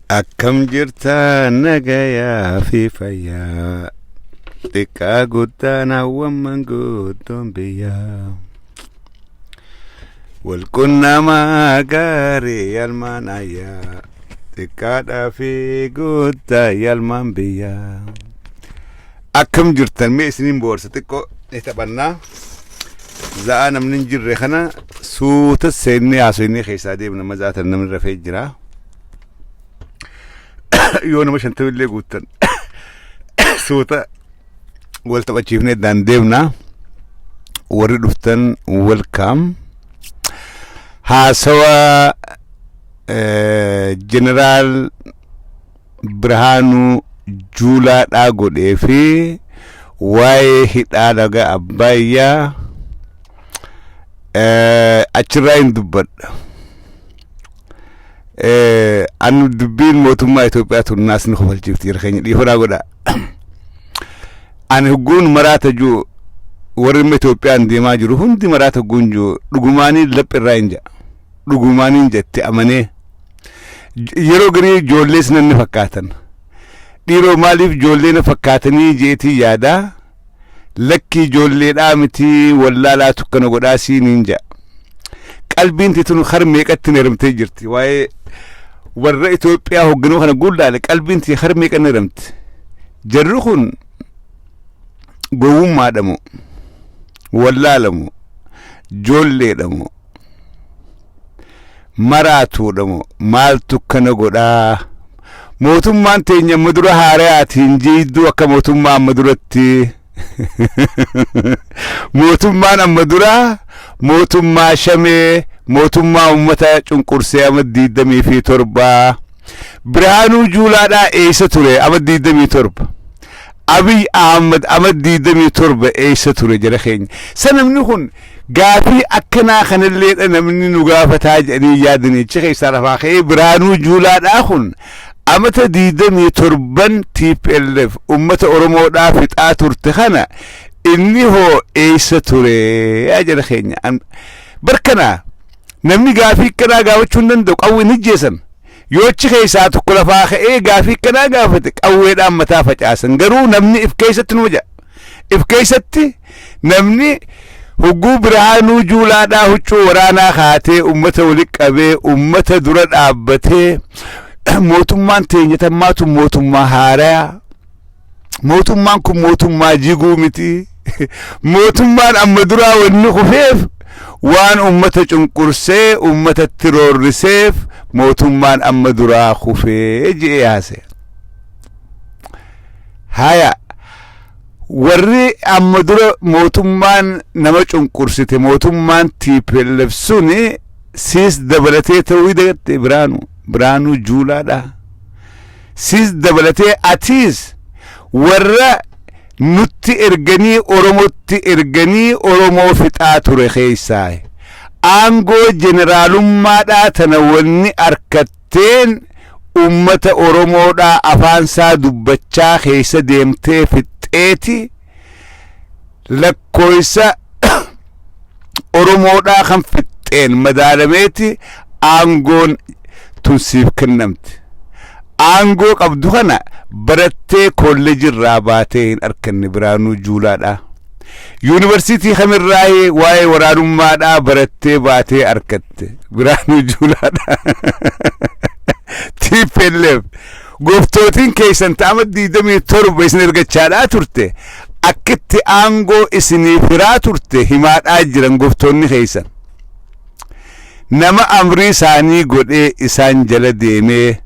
Akkam jirta nagayaa fi fayyaa xiqqaa guddaan hawwamman guutuun biyyaa walqunnamaa gaarii yalmaan ayyaa xiqqaadhaa fi guddaa yalmaan biyyaa. Akkam jirtan mee isiniin boorsa xiqqoo ni taphannaa za'a namni hin jirre kana suuta seennee haasofnee keessaa deemna mazaatan namni rafee jira. Yoo nama shantamillee guuttan suuta wal taphachiifnee daan deemna. Warri dhuftan welcome. Haasawa Jeneraal Birhaanuu Juulaadhaa godhee fi waa'ee hidhaa laga Abbayyaa achirraa hin dubbadha. Anu dubbiin mootummaa Itoophiyaa tunnaas ni kofalchiifti yeroo keenya dhiifamaa godha. Ani hogguun maraata jiru warri Itoophiyaan deemaa jiru hundi maraata hogguun jiru dhugumaanii laphirraa hin ja'a. Dhugumaanii jette amanee yeroo garii ijoollees nan fakkaatan. Dhiiroo maaliif ijoollee na fakkaatanii jeetii yaadaa lakki ijoolleedhaa miti wallaalaa tukkana godhaa siiniin ja'a. Qalbiin titun har meeqatti neeramtee jirti waa'ee warra Itoophiyaa hogganoo kana gullaale qalbiin tii har meeqa neeramte. Jarri kun gowwummaadhamu wallaalamu ijoolleedhamu maraatuudhamu maaltu kana godhaa. Mootummaan teenya amma dura haaraatiin jiidduu akka mootummaa amma duratti mootummaan amma duraa mootummaa shamee mootummaa ummata cunqursee ama 27 Birhaanuu Juulaadhaa eessa ture ama 27 Abiy Ahmed ama 27 eessa ture jara keenya. Sanamni kun gaafii akkanaa kanallee namni nu gaafataa jedhanii yaadanii keessaa lafaa ka'ee Birhaanuu Juulaadhaa kun amata 27 TPLF ummata Oromoodhaa fixaa turte kana inni hoo eessa ture jara keenya. Barkana namni gaafii kanaa gaafachuu hin danda'u qawween hijjeessan yoo achi keessaa tokko lafaa ka'ee gaafii kanaa gaafate qawweedhaan mataa facaasan. Garuu namni if keessatti nu ja'a. If keessatti namni hogguu Birhaanuu Juulaadhaa huccuu waraanaa kaatee ummata walitti qabee ummata dura dhaabbatee mootummaan teenya tammaatu mootummaa haaraa mootummaan kun mootummaa jiguu miti mootummaan amma duraa wanni kufeef waan ummata cunqursee ummata tiroorriseef mootummaan amma duraa kufee jee haase. Haya warri amma dura mootummaan nama cunqursite mootummaan TPLF suni siis dabalatee ta'uu dagatte Birhaanuu Juulaadhaa. Siis dabalatee atiis warra nutti erganii Oromotti erganii Oromoo fixaa ture keessaa aangoo jeneraalummaadhaa tana wanni arkatteen ummata Oromoodhaa afaansaa dubbachaa keessa deemtee fixxeeti lakkooysa Oromoodhaa kan fixxeen madaalameeti aangoon tunsiif kennamte. Aangoo qabdu kana barattee kolleejirraa baatee hin arkanne Birhaanuu Juulaadhaa. Yuunivarsiitii kamirraa waa'ee waraanummaadhaa barattee baatee arkatte Birhaanuu Juulaadhaa. TPLF gooftootiin keessan ta'ama 27 isin ergachaadhaa turte akkitti aangoo isiniif hiraa turte himaadhaa jiran gooftoonni keessan. Nama amrii isaanii godhee isaan jala deemee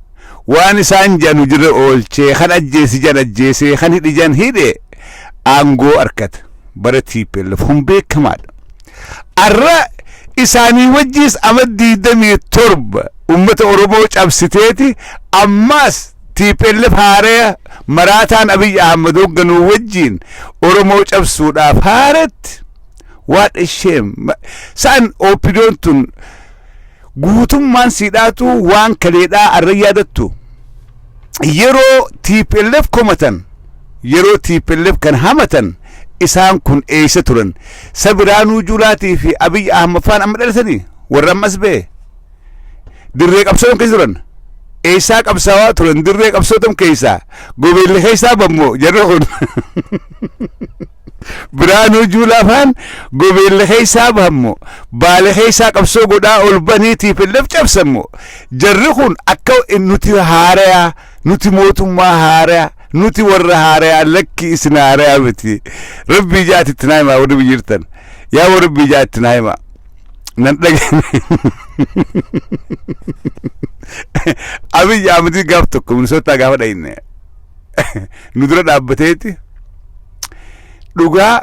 waan isaan jedhu jira oolchee kan ajjeesi jan ajjeesee kan hidhi jan hidhe aangoo arkata bara TPLF kun beekamaadha. Arra isaanii wajjiis ama 27 ummata Oromoo cabsiteeti ammaas TPLF haaree maraataan Abiy Ahmed hoogganuu wajjiin Oromoo cabsuudhaaf haaretti what a shame. Saan opinion tun guutummaan siidhaatu waan kaleedhaa arra yaadattu yeroo TPLF komatan yeroo TPLF kan hamatan isaan kun eessa turan. Birhaanuu Juulaatii fi Abiy Ahmed faan amma dhalatanii warra ammas bee dirree qabsoon keessa turan eessaa qabsaawaa turan dirree qabsootam keessaa gobeelli keessaa bammoo jarri kun Biraanuu Juulaa faan gobeelli keessaa bammoo baale keessaa qabsoo godhaa ol baniitiif laf cabsammoo jarri kun akka nuti haarayaa nuti mootummaa haarayaa nuti warra haarayaa lakki isin haarayaa miti rabbii jaatitti naa himaa warri biyyirtan yaa warri rabbii jaatitti naa himaa nan dhageen Abiy Ahmed gaaf tokko Minnesota gaafa dhayinne nu dura dhaabbateeti dhugaa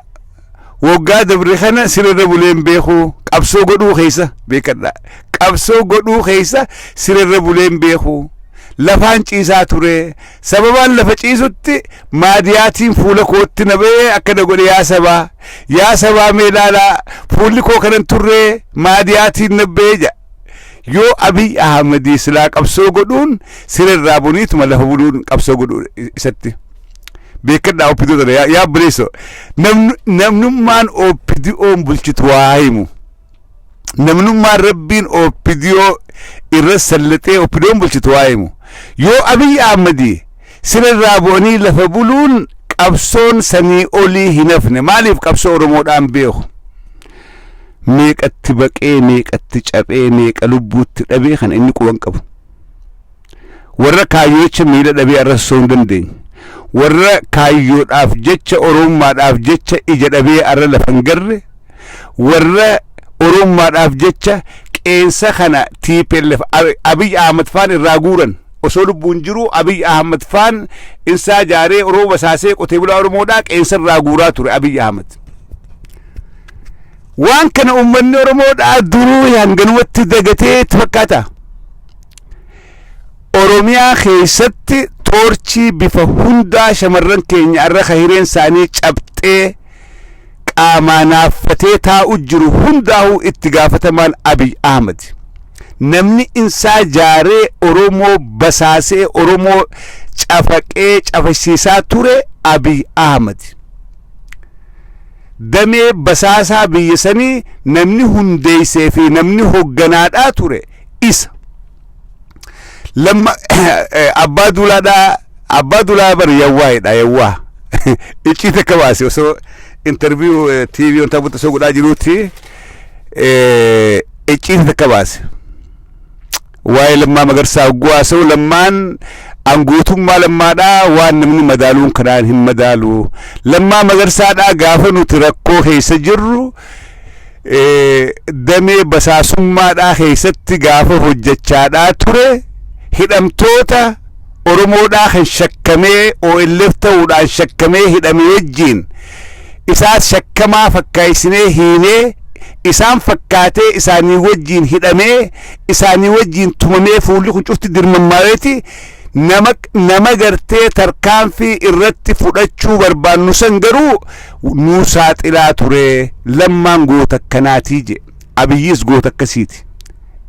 waggaa dabre kana sirra buleen beeku qabsoo godhuu keessa beekadha qabsoo godhuu keessa sirra buleen beeku lafaan ciisaa ture sababaan lafa ciisutti maadiyaatiin fuula kootti nabee akkana godhe yaa sabaa meelaala fuulli koo kanan turre maadiyaatiin nabee ja yoo Abiy Ahmed silaa qabsoo godhuun sirra buniituma lafa buluun qabsoo godhuu isatti beekadha opidoo yaa buleeso namnummaan opidiyoon bulchitu waa himu namnummaan rabbiin opidiyoo irra sallatee opidiyoon bulchitu waa himu yoo Abiy Ahmed sirra bu'anii lafa buluun qabsoon sanii olii hin hafne maaliif qabsoo Oromoodhaan beeku meeqatti baqee meeqatti cabee meeqa lubbuutti dhabee kan inni quban qabu warra kaayyocha miila dhabee arrasoo hin dandeenye warra kaayyoodhaaf jecha oromummaadhaaf jecha ija dhabee arra lafan garre warra oromummaadhaaf jecha qeensa kana TPLF Abiy Ahmed faan irraa guuran osoo lubbuun jiru Abiy Ahmed faan insaa jaaree Oromoo basaasee qotee bulaa Oromoodhaa qeensa irraa guuraa ture Abiy Ahmed waan kana ummanni Oromoodhaa duruu hanganumatti dagatee fakkaata Oromiyaa keessatti toorchii bifa hundaa shamarran keenya arra kahireen isaanii cabxee qaamaanaaffatee taa'u jiru hundaa'uu itti gaafatamaan Abiy Ahmed namni insaa jaaree Oromoo basaasee Oromoo cafaqee cafasiisaa ture Abiy Ahmed damee basaasaa biyya sanii namni hundeessee fi namni hogganaadhaa ture isa lama abbaa duulaa bar yawwaa icciita kabaase osoo interview TV on tabuta soo godhaa jiruutti icciita kabaase waa'ee Lammaa Magarsaa guwaasoo lammaan angootummaa lammaadhaa waan namni madaaluun kanaan hin madaalu Lammaa Magarsaadhaa gaafa nuti rakkoo keessa jirru damee basaasummaadhaa keessatti gaafa hojjechaadhaa ture hidhamtoota Oromoodhaa kan shakkamee OLF ta'uudhaan shakkamee hidhame wajjiin isaas shakkamaa fakkaaysinee hiinee isaan fakkaatee isaanii wajjiin hidhamee isaanii wajjiin tumamee fuulli kun cufti dirmammaaweeti nama gartee tarkaanfii irratti fudhachuu barbaannu san garuu nuu saaxilaa ture Lammaan goota akkanaatii je Abiyyis goota akkasiiti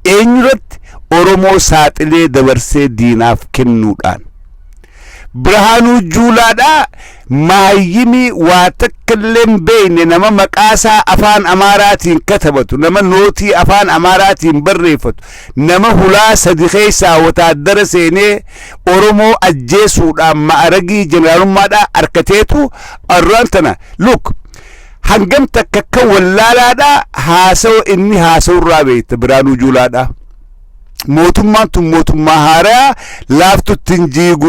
eenyurratti Oromoo saaxilee dabarsee diinaaf kennuudhaan Biraanuu Juulaadhaa maayyimii waa takkallee beeyne nama maqaasaa afaan Amaaraatiin katabatu nama nootii afaan Amaaraatiin barreeffatu nama hulaa sadi keessaa wataaddara seenee Oromoo ajjeesuudhaan ma'aragii jeneraalummaadhaa arkateetu arraan tana look hangam takka wallaalaadhaa haasa'u inni haasa'urraa beekta Biraanuu Juulaadhaa mootummaan tun mootummaa haaraa laaftutti hin jiigu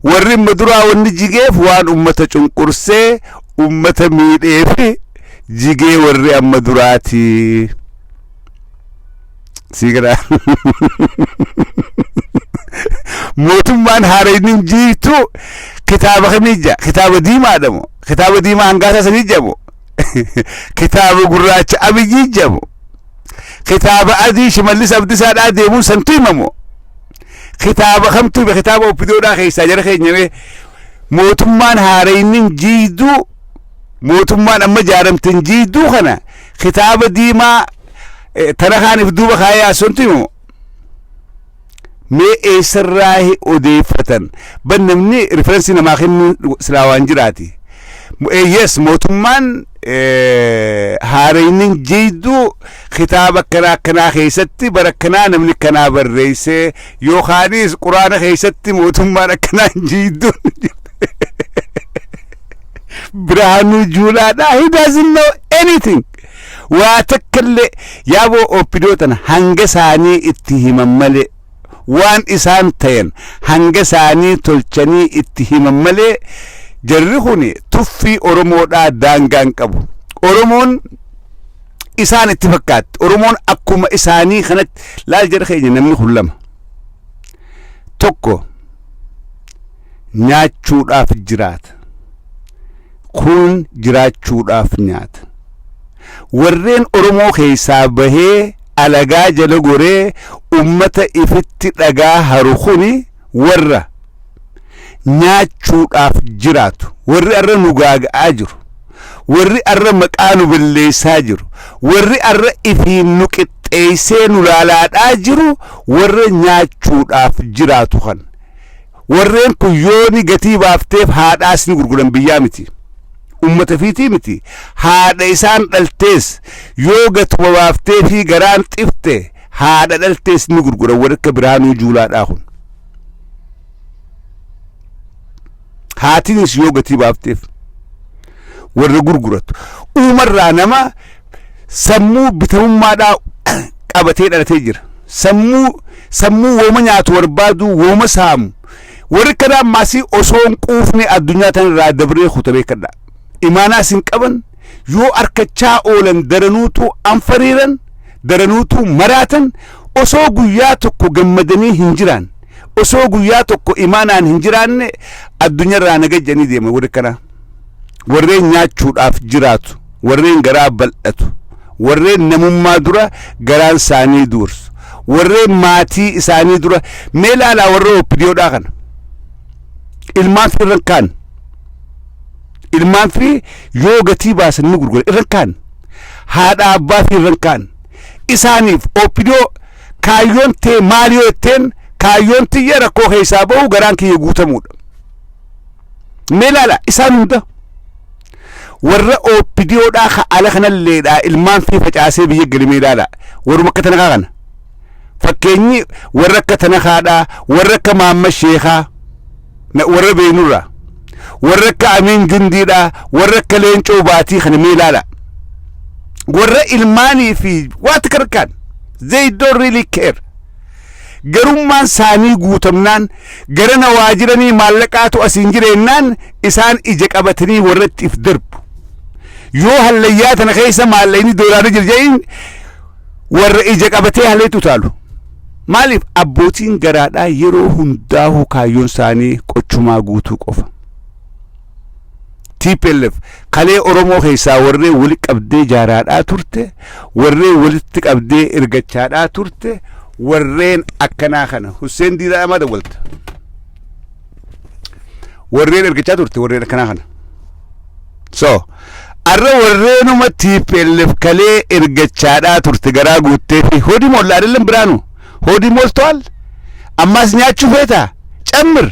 warri maduraa wanni jigeef waan ummata cunqursee ummata miidheef jigee warri amma duraati sigara mootummaan haaraynin jiitu kitaaba kamija kitaaba diimaadhamo kitaaba diimaa hangaasaa sanii jamo kitaaba gurraacha Abiyyi jamo kitaaba adii Shimallis Abdiisaadhaa deemuun santu himamoo kitaaba kamtu kitaaba opidiyoodhaa keessaa jara keenyame mootummaan haaraynin jiiduu mootummaan amma jaaramtin jiiduu kana kitaaba diimaa tana kaaniif duuba kaayaa santu himamoo mee eessarraa odeeffatan ban namni referensii namaa kennu silaa waan jiraati yes mootummaan هارين جيدو خطاب كنا خيستي بركنا نملك كنا بالرئيس يو خانيس قرآن خيستي موتم بركنا جيدو برهانو جولا he doesn't know anything واتكل يابو اوبيدوتنا هنجساني اتهام ملي وان إسان تين هنجساني تلچني اتهام ملي جرخوني تفي أورمو دا دانغان كابو أورمون إسان اتفقات أورمون أكوما إساني خنت لا جرخي نمني خلما توكو نياتشو راف جرات كون جراتشو راف نيات ورين أورمو خيسا بهي ألغا جلغوري أمتا إفتي لغا هاروخوني ورّا نياتشوudhaaf jiraatu warri arra nugaagaa jiru warri arra maqaanu balleessaa jiru warri arra ifiin nu qixxeessee nu laalaadhaa jiru warra nyaachuudhaaf jiraatu kan warreen kun yooni gatii baafteef haadhaas ni gurguran biyyaa miti ummata fiitii miti haadha isaan dhaltees yoo gatuma baaftee fi garaan xifte haadha dhaltees ni gurguran warra akka Biraanuu Juulaadhaa kun هاتينس يوغتي بافتيف ورغورغرت عمر نما سمو بتهم مادا قبتي دلتيجر سمو ومنيات وربادو ومسام وركدا ماسي اوسون قوفني الدنيا تن را دبري خطبه كدا ايمانا سنقبن يو اركچا اولن درنوتو انفريرن درنوتو مراتن اوسو غياتو گمدني هنجران osoo guyyaa tokko imaanaan hin jiraanne addunyaarraa nagajjanii deema warra warreen nyaachuudhaaf jiraatu warreen garaa bal'atu warreen namummaa dura garaan isaanii dursu warreen maatii isaanii dura meelaalaa warra oppidiyoodhaa kana ilmaan fi irran kaan ilmaan fi yoo gatii baasan ni gurgura irran kaan haadha abbaa fi irran kaan isaaniif oppidiyoo kaayyoon tee maaliyoo etteen kaayyoon tiyya rakkoo keessaa bahu garaan kiyya guutamuudha meelaala isaan hunda warra oppidiyoodhaa ka ala kanalleedhaa ilmaan fi facaasee biyya gali meelaala warruma akka tanakaa kana fakkeenyi warra akka tanakaadhaa warra akka Maamma Sheekaa warra Beenurraa warra akka Amiin Jundiidhaa warra akka Leencoo Baatii kana meelaala warra ilmaanii fi waati karkaan they don't really care garummaan saanii guutamnaan garana waajiranii maallaqaatu asiin jireennaan isaan ija qabatanii warratti if darbu yoo hallayyaa tana keessa maallayni doolaara jirjayin warra ija qabatee halleetu taalu maaliif abbootiin garaadhaa yeroo hundaa'u kaayyoon saanii qochumaa guutuu qofa TPLF kalee Oromoo keessaa warreen wali qabdee jaaraadhaa turte warreen walitti qabdee ergachaadhaa turte warreen akkanaa kana Hussein Diidaa Amada walta warreen ergachaa turte warreen akkanaa kana so arra warreenuma TPLF kalee ergachaadhaa turte garaa guuttee fi hoodii mollaa aydeለም Biraanuu hoodii moltoal ammas nyaachuu feetaa ጨምር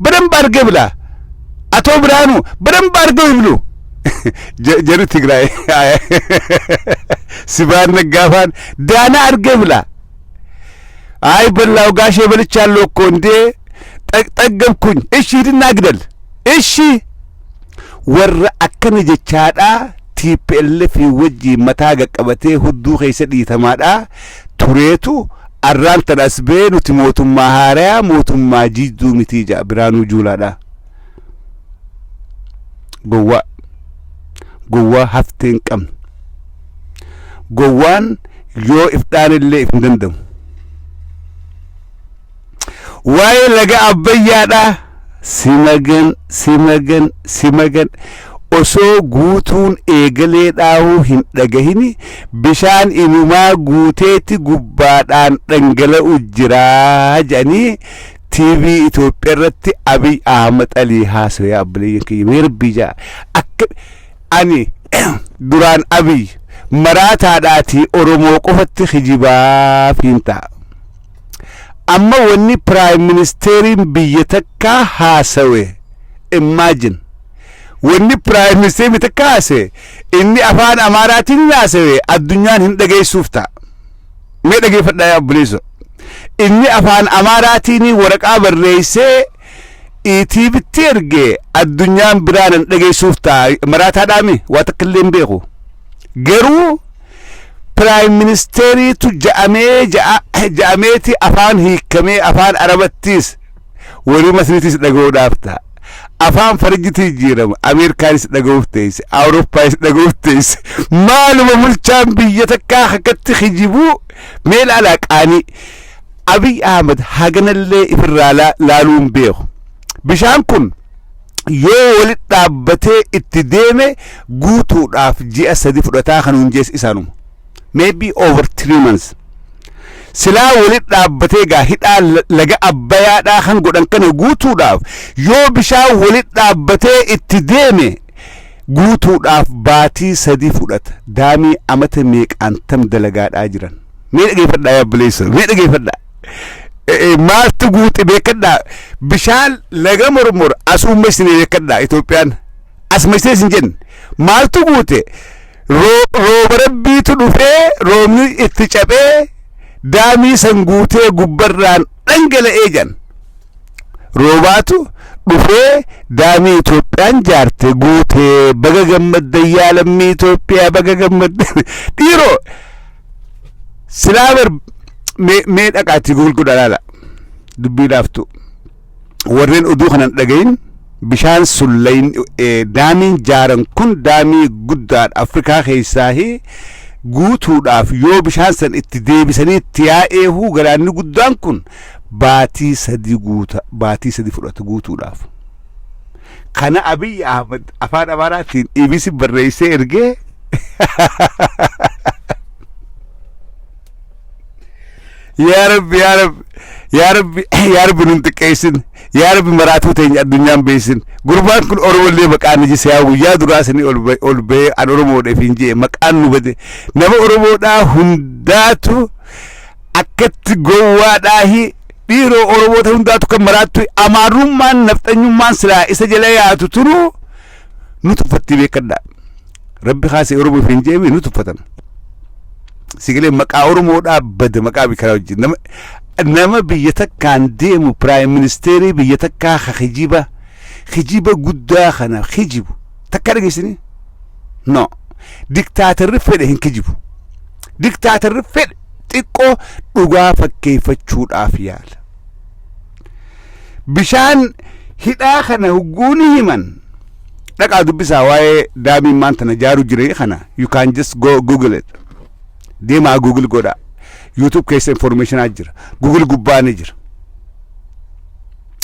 በደንብ አድርገህ ብላ አቶ Biraanuu በደንብ አድርገህ ብሉ ጀሪ ትግራይ ሲባን ነጋፋን ዳና አድርገህ ብላ አይ በላው ጋሼ በልቻለሁ እኮ እንዴ ጠገብኩኝ እሺ ሂድና ግደል እሺ ወረ አከነ ጀቻዳ TPLF ወጂ መታገ ቀበቴ ሁዱ ኸይሰዲ ተማዳ ቱሬቱ አራን ተዳስቤኑ ቲሞቱማ ሃሪያ ሞቱማ ጂዱ ሚቲጃ Biraanuu Juulaadha ጎዋ ሀፍቴን ቀም ጎዋን ዮ ኢፍጣንለ ኢፍንደንደም ዋይ ለጋ አበያዳ ሲመገን ኦሶ ጉቱን ኤገሌዳው ሂንደገሂኒ ቢሻን ኢኑማ ጉቴቲ ጉባዳን ደንገለው ጅራ ጃኒ ቲቪ ኢትዮጵያ ረቲ አብይ አህመድ አሊ ሀሰያ አብለየንከ ይርቢጃ አክ አኒ ዱራን አብይ መራታዳቲ ኦሮሞ ቆፈት ኺጂባ ፊንታ amma wanni prime ministerin biyyataka hasawe imagine wanni prime minister mitakaase inni afaan amaaraatiin naasewe addunyaan hin dhageessuuf ta'a mee dhageeffadhaa yaa buleeso inni afaan amaaraatiin waraqaa barreessee itiibitti erge addunyaan biraan hin dhageessuuf ta'a maraataadhaami waa takka illee hin beeku garuu prime ministeri tu ja'ameeti afaan hiikamee afaan arabattis wali masritis dhaga'uudhaaf ta'a afaan farjitii jirama ameerikaanis dhaga'uuf teesse awurooppaanis dhaga'uuf teesse maaluma bulchaan biyya takkaa akkatti kijibuu meel alaaqaanii Abiy Ahmed haganallee ifirraa laaluun beeku bishaan kun yoo walit dhaabbatee itti deeme guutuudhaaf ji'a 3 fudhataa kan hunjees isaanuma maybe over 3 months silaa walit dhaabbatee gaa hidhaa laga abbayaadhaa kan godhan kana guutuudhaaf yoo bishaan walit dhaabbatee itti deeme guutuudhaaf baatii 3 fudhata daamii amata meeqaan tam dalagaadhaa jiran mee dhageeffadhaa yaa buleessa mee dhageeffadhaa maaltu guute beekadhaa bishaan laga mormor asuma isin beekadhaa Itoophiyaan asuma isin jenne maaltu guute rooba rabbiitu dhufee roobni itti cabee daamii san guutee gubbarraan dhangala'ee jan roobaatu dhufee daamii Itoophiyaan jaarte guutee baga gammadda yaa lammii Itoophiyaa baga gammadda dhiiroo silaabar mee dhaqaatti gulgudhaadha dubbiidhaaftu warreen oduu kanan dhagayin bishaan sullayn daamiin jaaran kun daamii guddaadha Afrikaa keessaahi guutuudhaaf yoo bishaan san itti deebisanii itti yaa'eehuu galaanni guddaan kun baatii 3 fudhata guutuudhaaf kana Abiy Ahmed afaan amaaraatiin ibisi barreessee ergee يا رب ننتقيسن يا رب مراتو تين الدنيا بيسن غربان كل أورو اللي مكان جي سياو يا دراسني أول بي أن أورو ده فينجي مكان نبدي نما أورو ده هنداتو أكت جوا ده بيرو أورو ده هنداتو كمراتو أمارم من نفتنيم من سلا إسجليا تطرو نتفتي بكذا ربي خاص أورو فينجي نتفتن سيقولي مكا أورمو دا بد مكا بكراوجي نما بيتكان ديمو برايم منستيري بيتكا خجيبة قدا خنا خجيبو تكاري سني نو ديكتاتر رفل هن كجيبو ديكتاتر رفل تيكو رغافة كيف تشود آفيال بشان هدا خنا هقوني من لك أدو بسا واي دامي مانتنا جارو جري خنا you can just go google it ديما جوجل قودا يوتيوب كيس انفورميشن اجر جوجل غبان اجر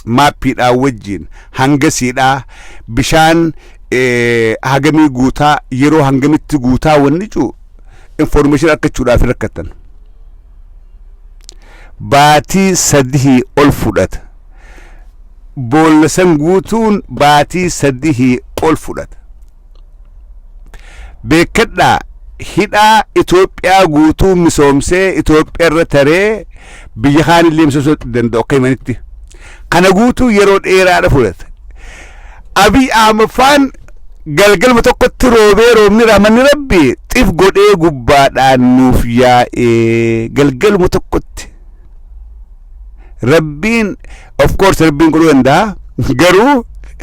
مابي دا وجين هانغسي دا بشان هاغمي غوتا يرو هانغمت غوتا ونجو انفورميشن اكچو دا فركتن باتي سدهي الفدت بول سنغوتون باتي سدهي الفدت بكدا hidhaa Itoophiyaa guutuu misoomsee Itoophiyaa irra taree biyya kaan illee misoomsuu danda'u akka himanitti kana guutuu yeroo dheeraadha fudhata Abiy Ahmed faan galgalma tokkotti roobee roobni rahmanni rabbi xif godhee gubbaadhaan nuuf yaa'ee galgalma tokkotti rabbiin of course rabbiin godhuu danda'a garuu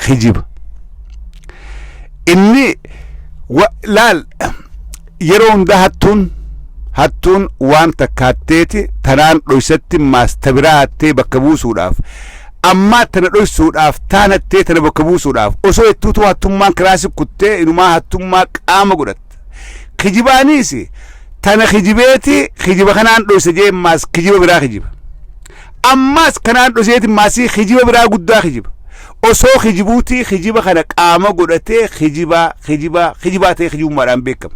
hijiba inni laal yeroo hunda hattuun waan takkaatteeti tanaan dhoysatti maastabiraa hattee bakka buusuudhaaf amma tana dhoysuudhaaf taanattee tana bakka buusuudhaaf osoo ittuutu hattummaan kiraasi kuttee inumaa hattummaa qaama godhatte kijibaanis tana kijibeeti kijiba kanaan dhoyse jee maas kijiba biraa kijiba ammaas kanaan dhoyseeti maasii kijiba biraa guddaa kijiba osoo kijibuuti kijiba kana qaama godhatee kijibaa ta'e kijibummaadhaan beekama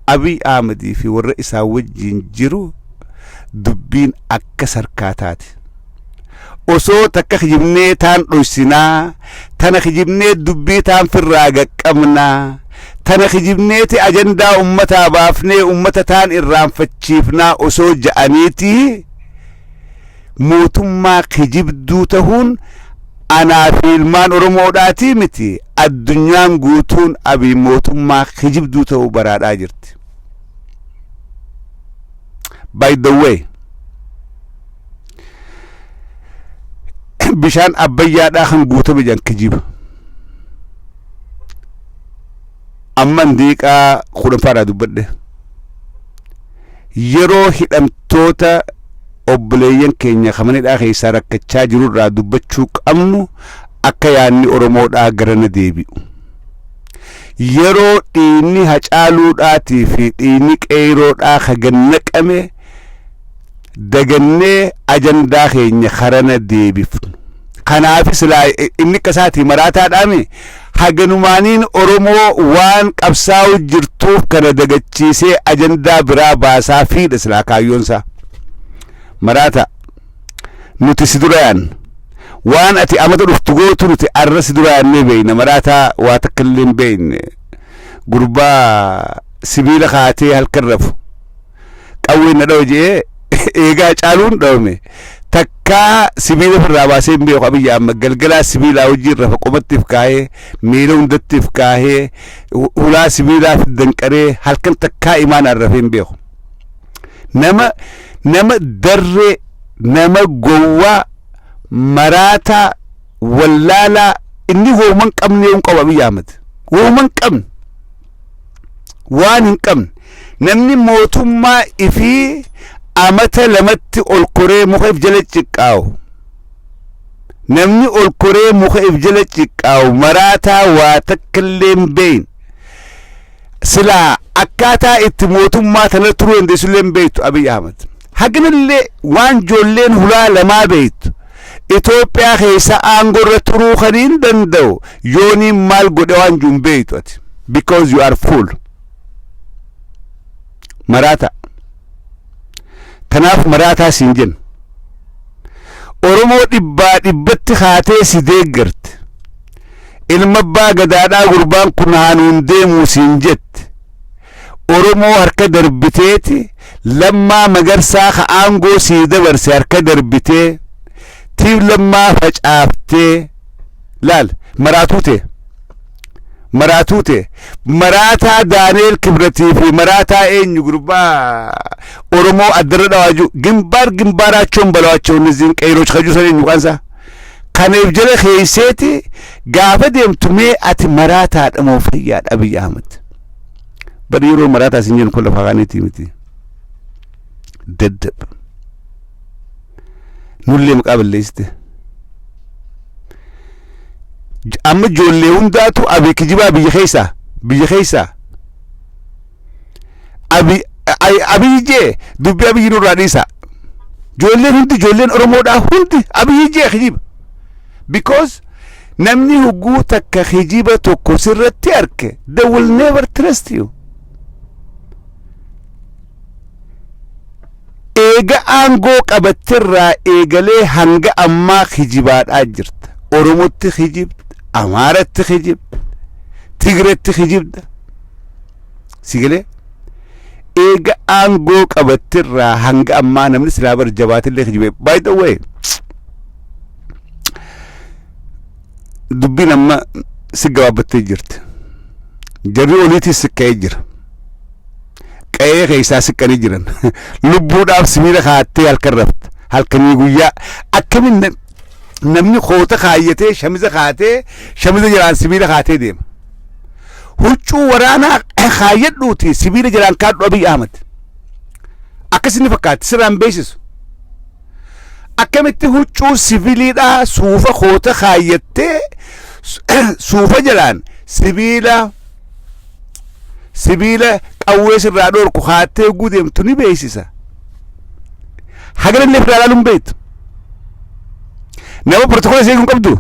Abiy Ahmed fi warra isaa wajjin jiru dubbiin akka sarkaataati osoo takka kijibnee taan dhoysinaa tana kijibnee dubbii taan firraa gaqqabnaa tana kijibneeti ajandaa ummataa baafnee ummata taan irraanfachiifnaa osoo ja'aniiti mootummaa kijibduu ta'uun أنا في المان أرمو داتي متي الدنيا قوتون أبي موتون ما خجب دوتو براد آجرت. By the way, بشان أبيا داخن قوتو بجان كجيب أما نديكا خودم فارا دوبده يرو هدم توتا obboleeyyan keenya kamaneedhaa keessaa rakkachaa jirurraa dubbachuu qabnu akka yaanni Oromoodhaa garana deebi'u. Yeroo dhiinni Hacaaluudhaatii fi dhiinni Qeeroodhaa hagannaqame dagannee ajandaa keenya karana deebifnu. Kanaafis inni kasaati maraataadhaami haganumaaniin Oromoo waan qabsaa'u jirtuuf kana dagachiisee ajandaa biraa baasaa fiidha silaa kaayyoonsaa. Marata nuti siduraan waan ati amata dhuftu gootu nuti arra siduraan ne beeyna marata waa takkalleen beeyne gurbaa sibiila kaatee halkan rafu qawween na dhawo jee eegaa Caaluun dhawme takkaa sibiila firraa baasee beeku Abiyyi Ahmad galgalaa sibiilaa hojii rafa qomattiif kaahee miila hundattiif kaahee hulaa sibiilaa danqaree halkan takkaa imaan arrafeen beeku nama darre nama gowwa marata wallala inni homan qabne un qaba Abiyyi Ahmad homan qabne waan hin qabne namni mootummaa ifi amata lamatti ol koree muka if jala ciqqaaw namni ol koree muka if jala ciqqaaw marata waa takkalleen beeyin sila akkaataa itti mootummaa tana turuu dandeessulleen beeytu Abiyyi Ahmad hagnillee waan joolleen hulaa lamaa beeytu Itoophiyaa keessa aangorra turuu kaniin danda'u yooniin maal godhe waan juun beeytu ati because you are full marata tanaaf marataa siin jenna Oromoo dhibbatti haatee si deeggarte ilma abbaa gadaadhaa gurbaan kun haanuun deemuu siin jette Oromoo harka darbiteeti lammaa magarsaa ka aangoo sii dabarse harka darbitee tiif lammaa facaaftee laal maraatuute maraataa Daaneel Kibratii fi maraataa eenyu gurbaa Oromoo addarra dhawaaju gimbaaraachoon balawaachoon niziin qeyrooch kajuusan eenyu qaansaa kaneef jala keeyseeti gaafa deemtumee ati maraataadha moo fayyaadha Abiyyi Ahmad bari yeroo maraataa siin jennu kun lafa kaaniitii miti daddab nullee maqaa balleessite amma ijoollee hundaatu Abii kijibaa biyya keeysaa Abiyyi jee dubbi Abiyyi nurraa dhiisa ijoolleen Oromoodhaa hundi Abiyyi jee kijiba because namni hugguu takka kijiba tokko sirratti arke they will never trust you eega aangoo qabattirraa eegalee hanga ammaa kijibaadhaa jirta Oromotti kijibda Amaaratti kijibda Tigreetti kijibda sigalee eega aangoo qabattirraa hanga ammaa namni silaa bar jabaatillee kijibe by the way dubbiin amma si gabaabbattee jirti jarri oliitis sikka'ee jira qe'ee keessaa siqqanii jiran lubbuudhaaf sibiila kaattee halkan rafta halkanii guyyaa akkamin namni koota kaayyatee shamiza kaatee shamiza jalaan sibiila kaatee deema huccuu waraanaa kaayyadhuuti sibiila jalaan kaadhu Abiyyi Ahmad akkasinni fakkaatti sirraan beeksisu akkamitti huccuu sibiiliidhaa suufa koota kaayyattee suufa jalaan sibiila qawwee sirraa dhoorku kaattee gudeemtu ni beeksisa hagalanneef ilaaluun beektu nama protokoola seeguun qabdu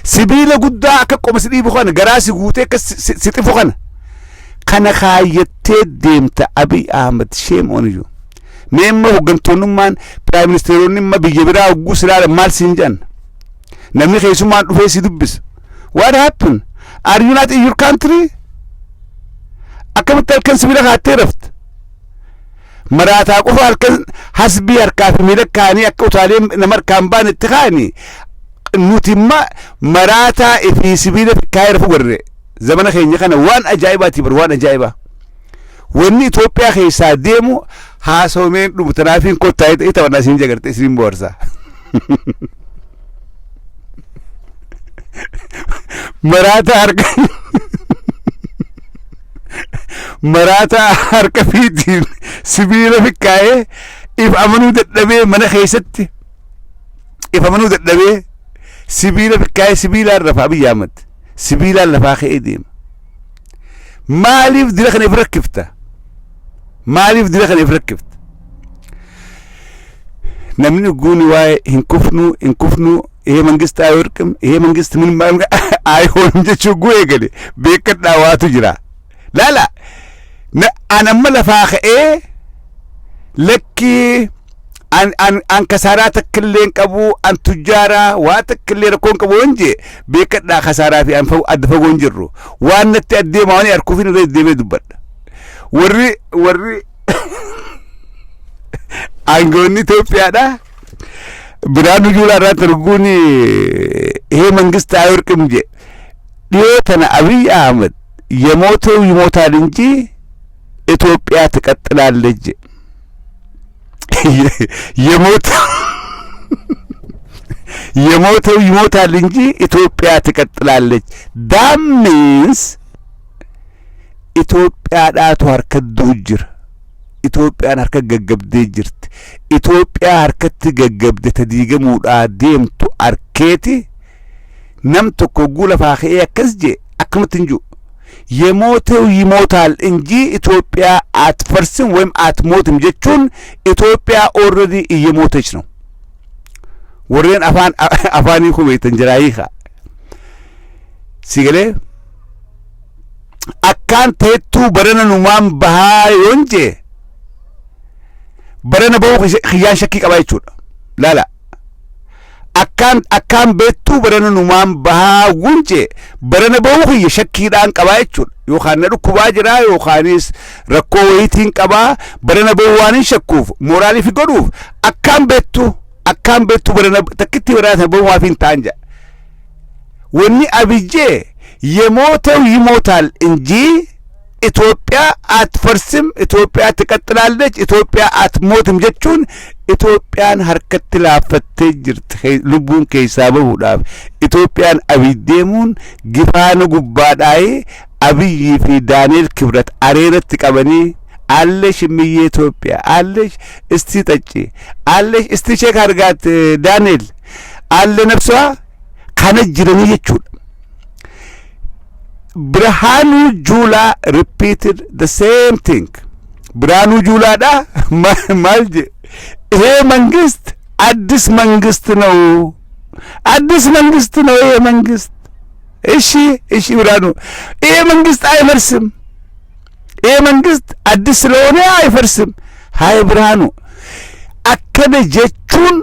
sibiila guddaa akka qoma si dhiibu kana garaa si guutee akka si xifu kana kaayyattee deemta Abiyyi Ahmad shame on you meemma hoggantoonnummaan prime ministeroonni imma biyya biraa hogguu silaala maal siin jedhan namni keessummaan dhufee si dubbisa what happened are you not in your country akkamitti halkan sibiila kaattee rafta maraataa qofa halkan hasbii harkaa fi miila kaanii akka utaalee nama harkaan baan itti kaanii nuti maraataa fi sibiila kaayir fugarre zamana keenya kana waan ajaa'ibaati bar waan ajaa'ibaa wanni Itoophiyaa keessaa deemu haasomeen dhumtanaafiin kottaa ita wanna siin jagarte siin boorsa maraataa harka fiitiin sibiila fikkaa'ee if amanuu dadhabee mana keessatti if amanuu dadhabee sibiila fikkaa'ee sibiilaan rafaa biyya Ahmad sibiilaan lafaa ka'ee deema maaliif dira kana if rakkifta maaliif dira kana if rakkifta namni guuni waa'ee hin kufnu ይሄ መንግስት አይወርቅም ይሄ መንግስት ምን አይሆንም ጀቹ ጉዬ ገለ በከዳ ዋቱ ጅራ ላላ አነመ ለፋኸኤ ለኪ አን ከሳራ ተክሌን ቀቡ አን ቱጃራ ዋተክሌ ረኮን ቀቡ እንጂ በከዳ ከሳራ ፊ አንፈው አድፈጎን ጅሩ ዋነት አደማውን ያርኩፊን ረደበ ዱበድ ወሪ አንጎኒ ኢትዮጵያዳ ብራኑ ጁላ ራተርጉኒ ይሄ መንግስት አይወርቅም እንጂ ዲዮተና አብይ አህመድ የሞተው ይሞታል እንጂ ኢትዮጵያ ትቀጥላለች የሞተው ይሞታል እንጂ ኢትዮጵያ ትቀጥላለች ዳምንስ ኢትዮጵያ ዳቱ አርከዱ ጅር ኢትዮጵያን አርከ ገገብዴ ጅርት ኢትዮጵያ አርከት ገገብደ ተዲገሙዳ ዴምቱ አርኬቲ ነምቶ ኮጉለ ፋኺ ያከስጄ አክምትንጁ የሞተው ይሞታል እንጂ ኢትዮጵያ አትፈርስም ወይም አትሞትም ጀቹን ኢትዮጵያ ኦሬዲ እየሞተች ነው ወሬን አፋኒ ኩቤት እንጀራይኻ ሲገለ አካን ተቱ በረነኑ ማን ባሃ ይንጄ برنا بوق خيان شكي قبايتشون لا أكان بيتو برنا نمان بها ونجي برنا بوق يشكي دان قبايتشون يوخان ركو باجرا يوخانيس ركو ويتين قبا برنا بوانين شكوف مورالي في قروف أكان بيتو برنا تكتي وراتها بوما فين تانجا وني أبيجي يموتو يموتال انجي ኢትዮጵያ አትፈርስም ኢትዮጵያ ትቀጥላለች ኢትዮጵያ አትሞትም ጀቹን ኢትዮጵያን ሀርከት ላፈተ ጅርት ልቡን ከይሳበውዳፍ ኢትዮጵያን አብዴሙን ግፋኑ ጉባዳይ አብይ ፊ ዳንኤል ክብረት አሬረት ቀበኒ አለሽ ምዬ ኢትዮጵያ አለሽ እስቲ ጠጪ አለሽ እስቲ ቼክ አርጋት ዳንኤል አለ ነፍሷ ካነጅረኒ ጀቹን Brahanu Jula repeated the same thing. Brahanu Jula da malje. He mangist addis mangist no. Addis mangist no he mangist. Ishi Brahanu. He mangist ay farsim. He mangist addis lone ay farsim. Hay Brahanu. Akkana jechun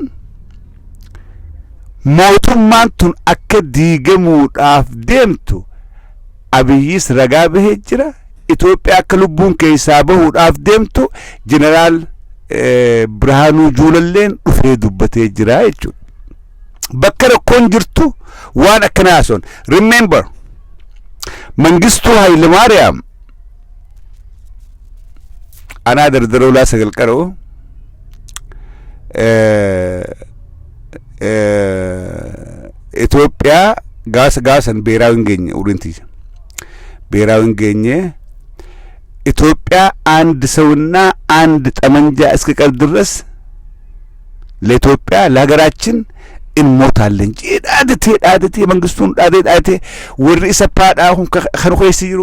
mootummaan tun akka diigamuudhaaf deemtu. አብይስ ረጋብ ሄጅራ ኢትዮጵያ ከልቡን ከይሳበው ዳፍ ደምቶ ጀነራል ብርሃኑ ጁለሌን ዱፌዱበት ሄጅራ እቹ በከረ ኮንጅርቱ ዋን አከናሶን ሪሜምበር መንግስቱ ኃይለ ማርያም አና ደርደረው ላሰገልቀሮ ኢትዮጵያ ጋሰን ብሔራዊ እንገኝ ኡሪንቲ ብሔራዊ እንገኘ ኢትዮጵያ አንድ ሰውና አንድ ጠመንጃ እስከቀር ድረስ ለኢትዮጵያ ለሀገራችን እንሞታለን ዳድቴ መንግስቱን ዳድቴ ወሪ ሰፓዳ ሁን ከርኮይ ሲሩ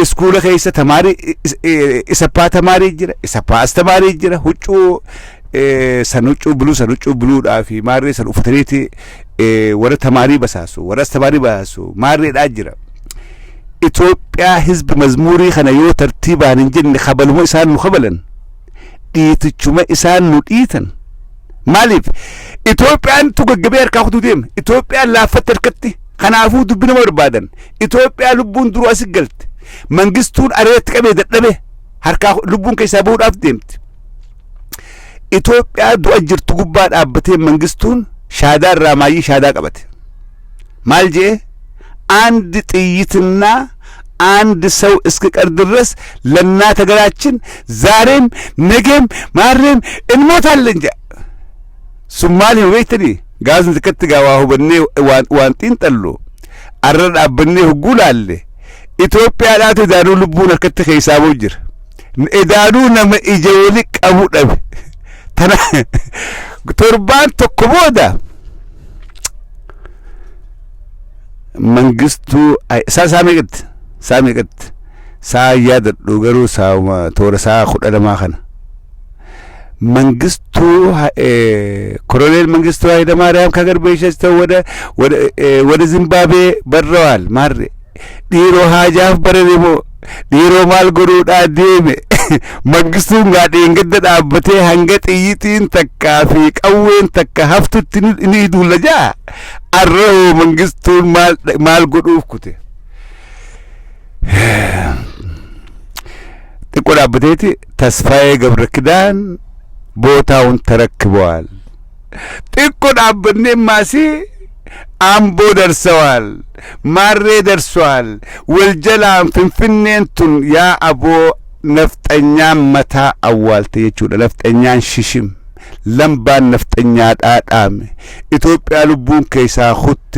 እስኩለ ከይሰ ተማሪ ሰፓ ተማሪ ጅራ ሰፓ አስተማሪ ጅራ ሁጩ ሰኑጩ ብሉ ዳፊ ማሬ ሰኑ ፍትሬቲ ወረ ተማሪ በሳሱ ወረ አስተማሪ በሳሱ ማሬ ዳጅራ ኢትዮጵያ ህዝብ መዝሙሪ ከነዮ ተርቲባን እንጂ ኸበልሞ ኢሳን ኸበለን ዲትቹመ ኢሳን ኑዲተን ማሊፍ ኢትዮጵያን ቱገገበር ካሁቱ ዴም ኢትዮጵያ ላፈተርከቲ ከናፉ ዱብነ ወርባደን ኢትዮጵያ ልቡን ድሩ አስገልት መንግስቱን አሬት ቀበ ደደበ ሀርካ ልቡን ከይሳበው ዳፍ ዴምት ኢትዮጵያ ዱአጅርቱ ጉባድ አበቴ መንግስቱን ሻዳ ራማይ ሻዳ ቀበት ማልጄ አንድ ጥይትና አንድ ሰው እስከቀር ድረስ ለእናት ሀገራችን ዛሬም ነገም ማረም እንሞታለን እንጂ ሱማሌ ወይተኒ ጋዝን ተከትጋዋሁ በኔ ዋንጢን ጠሎ አረድ አብኔ ሁጉላለ ኢትዮጵያ ዳት ዳሩ ልቡን ከተ ሂሳቡ ጅር እዳዱ ነመ ኢጀውሊ ቀቡ ደብ ተና ቶርባን ተኮቦዳ መንግስቱ ሳሚቅት ሳያደዱ ገሩ ሳውማ ቶረሳ ኹደለማ ኸነ መንግስቱ ኮሎኔል መንግስቱ ኃይለ ማርያም ከሀገር በሸሽተው ወደ ዚምባብዌ በረዋል። ማሬ ዲሮ ሀጃፍ በረሪሞ ዲሮ ማልጎዱዳ ዴሜ መንግስቱን ጋዴ እንገደ ዳበቴ ሀንገ ጥይቲን ተካ ፊ ቀዌን ተካ ሀፍቱትን እንሂዱ ለጃ አረው መንግስቱን ማልጎዱፍ ኩቴ ጥቁር አበቴቲ ተስፋዬ ገብረ ኪዳን ቦታውን ተረክበዋል። ጥቁር አበኔ ማሲ አምቦ ደርሰዋል። ማሬ ደርሷል። ወልጀላም ፍንፍኔንቱን ያ አቦ ነፍጠኛ መታ አዋልተ የቹ ነፍጠኛን ሽሽም ለምባን ነፍጠኛ ጣጣም ኢትዮጵያ ልቡን ከይሳ ኹት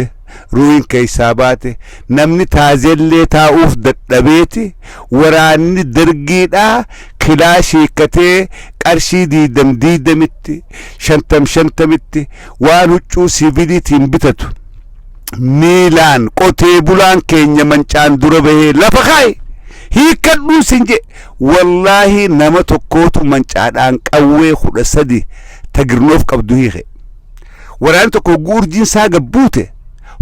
ሩይን ከይሳ ባቴ ነምኒ ታዘሌ ታኡፍ ደደቤቲ ወራኒ ድርጊዳ ክላሽ ከቴ ቀርሺ ዲደምቲ ሸንተምቲ ዋን ውጩ ሲቪሊቲን ብተቱ ሚላን ቆቴ ቡላን ኬኛ መንጫን ዱረበሄ ለፈኻይ ሂከዱ ሲንጀ ወላሂ ነመ ተኮቱ መንጫዳን ቀዌ ሁደሰዲ ተግርኖፍ ቀብዱ ሂኸ ወራን ተኮ ጉርጂን ሳገቡቴ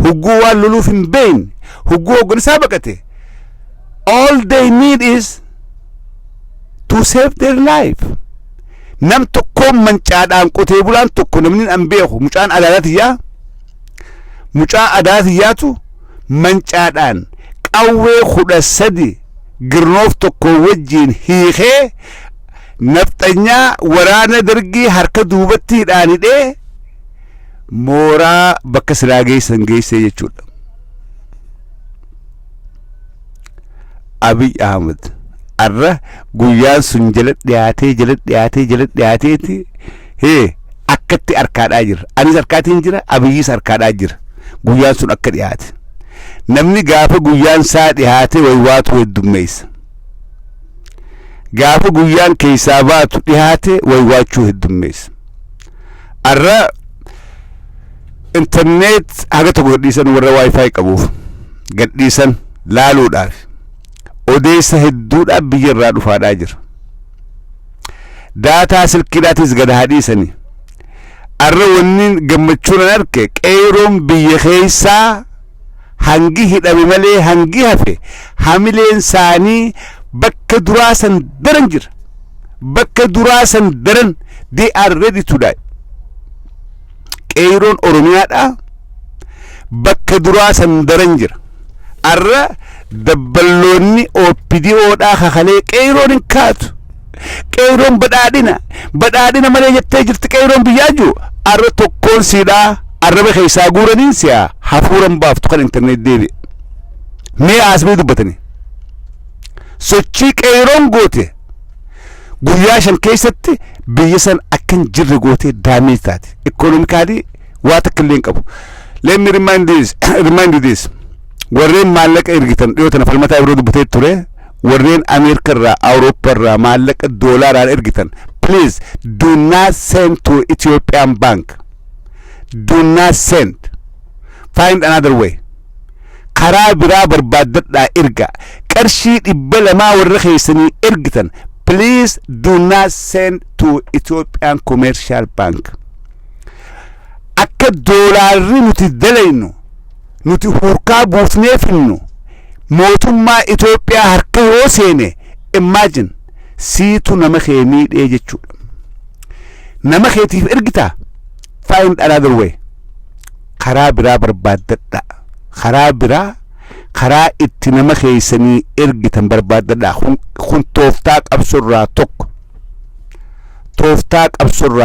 ሁጉ ዋሉሉፍ ቤን ሁጉ ወግን ሳበቀቴ all they need is to save their life nam tokko mancaadhaan qotee bulaan tokko namni an beeku mucaan adaatiyyaatu mancaadhaan qawwee 13 girnoof tokko wajjiin hiikee nafxanyaa waraana dargii harka duubatti hidhaanidhee mooraa bakka silaa geessee jechuudha. Abiy Ahmed arra guyyaan sun jala dhiyaateeti akkatti arkaadhaa jira. Anis arkaatiin jira, Abiyyis arkaadhaa jira. Guyyaan sun akka dhiyaate namni gaafa guyyaan saa dhiyaate waywaatu heddummeessa. Gaafa guyyaan keessaa baatu dhiyaate waywaachuu heddummeessa. Arra internet haga tokko gadhiisan warra wifi qabuuf gadhiisan laaluudhaaf odeessa hedduudhaaf biyyarraa dhufaadhaa jira. Daataa silkiidhaatis gad haadhiisanii arra wanni gammachuun arke qeeroon biyya keessaa hangi hidhame malee hangi hafe hamileen saanii bakka duraasan daran jira. Bakka duraasan daran they are ready to die. qeeroon oromiyaadha bakka duraasan daran jira. Arra dabballoonni OPDOdha kakalee qeeroon hin kaatu. qeeroon badhaadhina malee jettee jirti qeeroon biyyaaju arra tokkoon siidhaa arraba keessaa guuraniin si'a hafuuran baaftu kan internet deebi mee asbii dubbatani sochii qeeroon goote guyyaa 5 keessatti biyya san akkan jirre goote damage taate economically waa takkileen qabu. Let me remind you this warreen maallaqa ergitan dhiyootan falmataa biroo dubbatee ture warreen Ameerika irraa Awurooppaa irraa maallaqa doolaaraan ergitan please do not send to Ethiopian bank. Do not send. Find another way. karaa biraa barbaadadhaa erga qarshii 200 warra keessanii ergitan please do not send to Ethiopian commercial bank. akka doolaarri nuti dalaynu nuti hurkaa buufnee finnu mootummaa Itoophiyaa harka yoo seene imagine siitu nama keenii dhee jechuudha. Nama keetiif ergita find another way. karaa biraa barbaadadhaa karaa biraa karaa itti nama keessanii ergitan barbaadadhaa kun tooftaa qabsurraa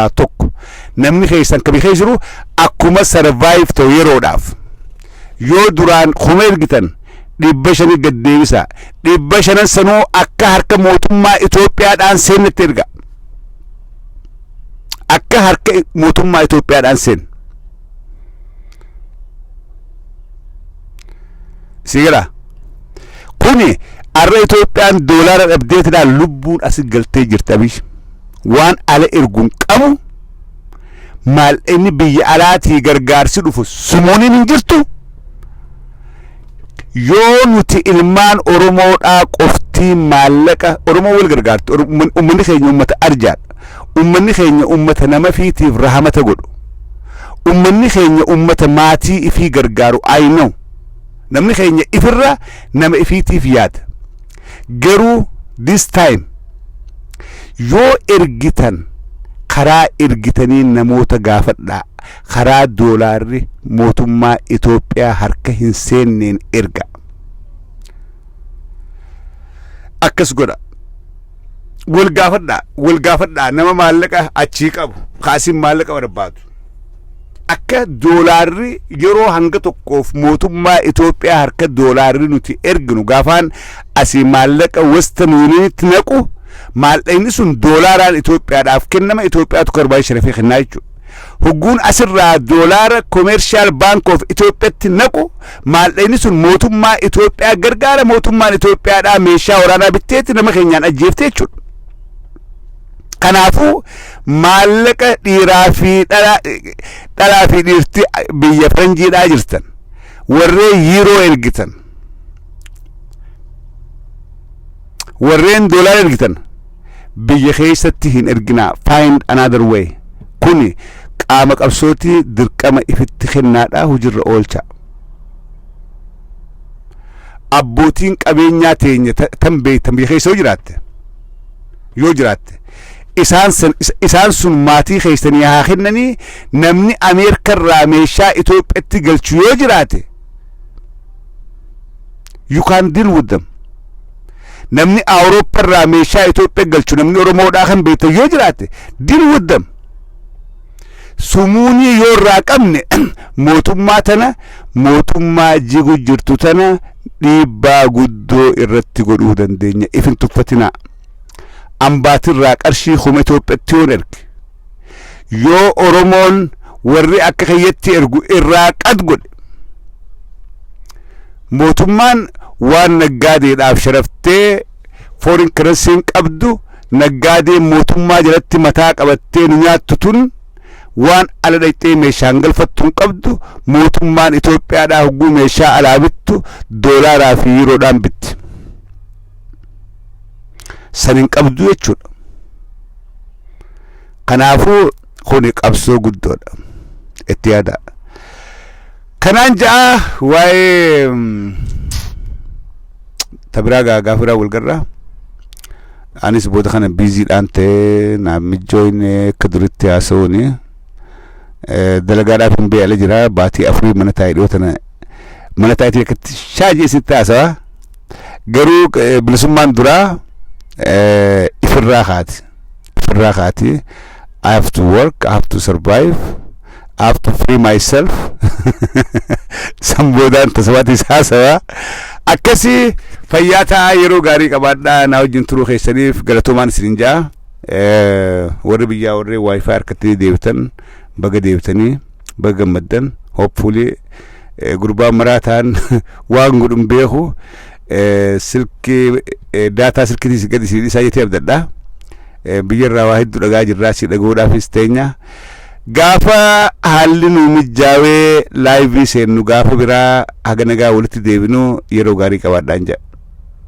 tokko namni keessan kabi keessiru akkuma survive ta'u yeroodhaaf yoo duraan kuma ergitan 500 gad deebisa 500 sanuu akka harka mootummaa Itoophiyaadhaan seenetti erga akka harka mootummaa Itoophiyaadhaan seen sigira kuni arra Itoophiyaan doolaara dhabdeetidhaan lubbuun asi galtee jirtabish waan ala erguun qabu maal inni biyya alaatii gargaarsi dhufu sumuuniin hin jirtu yoo nuti ilmaan Oromoodhaa qoftii maallaqa Oromoo wal gargaartu ummanni keenya ummata arjaadha ummanni keenya ummata nama fiitiif rahamata godhu ummanni keenya ummata maatii ifii gargaaru I know namni keenya ifirra nama ifiitiif yaada garuu this time yoo ergitan karaa ergitanii namoota gaafadhaa karaa doolaarri mootummaa Itoophiyaa harka hin seenneen erga akkas godha wal gaafadhaa nama maallaqa achii qabu kaasin maallaqa barbaadu akka doolaarri yeroo hanga tokkoof mootummaa Itoophiyaa harka doolaarri nuti erginu gaafaan asii maallaqa western union'itti naqu maallaqni sun doolaaraan Itoophiyaadhaaf kennama Itoophiyaatu karbaa sharafii kennaa jechuudha hugguun asirraa doolaara commercial bank of Itoophiyaatti naqu maallaqni sun mootummaa Itoophiyaa gargaara mootummaan Itoophiyaadhaa meeshaa waraanaa bitteetti nama keenyaan ajjeeftee jechuudha kanaafu maallaqa dhiiraa fi dhalaa fi dhiirti biyya faranjiidhaa jirtan warreen yeroo ergitan warreen doolaara ergitan biyya keessatti hin erginaa find another way kuni qaama qabsootii dirqama ifitti kennaadhaa hujirra oolcha abbootiin qabeenyaa teenya tan beektan biyya keessa yoo jiraatte isaan sun maatii keessanii haa kennanii namni Ameerikarraa meeshaa Itoophiyaatti galchu yoo jiraate you can deal with them namni Awuroopparraa meeshaa Itoophiyaa galchu namni Oromoodhaa kan beektan yoo jiraate deal with them sumuunii yoo irraa qabne mootummaa tana mootummaa jigu jirtu tana dhiibbaa guddoo irratti godhuu dandeenya ifin tuffatinaa ambaatirraa qarshii kuma Itoophiyaatti yoon erge yoo Oromoon warri akka kiyyatti ergu irraa qad godhe mootummaan waan naggaadeedhaaf sharaftee foreign currency qabdu naggaadee mootummaa jalatti mataa qabattee nu nyaattu tun waan ala dhayxee meeshaan galfattuun qabdu mootummaan Itoophiyaadhaa hugguu meeshaa alaa bittu doolaaraa fi yuuroodhaan bitti sanin qabdu jechuudha kanaafuu kuni qabsoo guddoodha itti yaada kanaan ja'a waa'ee tabiraa gaafira walgarraa anis booda kana biiziidhaan ta'ee naaf mijjooyne akka duritti haasa'uuni dalagaadhaaf hin beela jira baatii afurii mana taa'ee dhiyootana mana taa'eetii akkatti shaajii isitti haasawaa garuu bilisummaan duraa ifirraa kaati I have to work I have to survive I have to free myself samboodaan tasawaatis haasawaa akkasii fayyaa ta'aa yeroo gaarii qabaadhaa naa wajjin turuu keessaniif galatoomaan isinin ja'a warri biyyaa warri wifi harkatti deebitan baga deebitanii baga gammaddan hopefully gurbaa maraataan waan godhun beeku silki daataa silkiitis gadi si isaa jetee abdadha biyyarraa waa hedduu dhagaa jirraa si dhagoodhaafis teenya gaafa haalli nu mijaawee laayivii seennu gaafa biraa haga nagaa walitti deebinu yeroo gaarii qabaadhaan jedha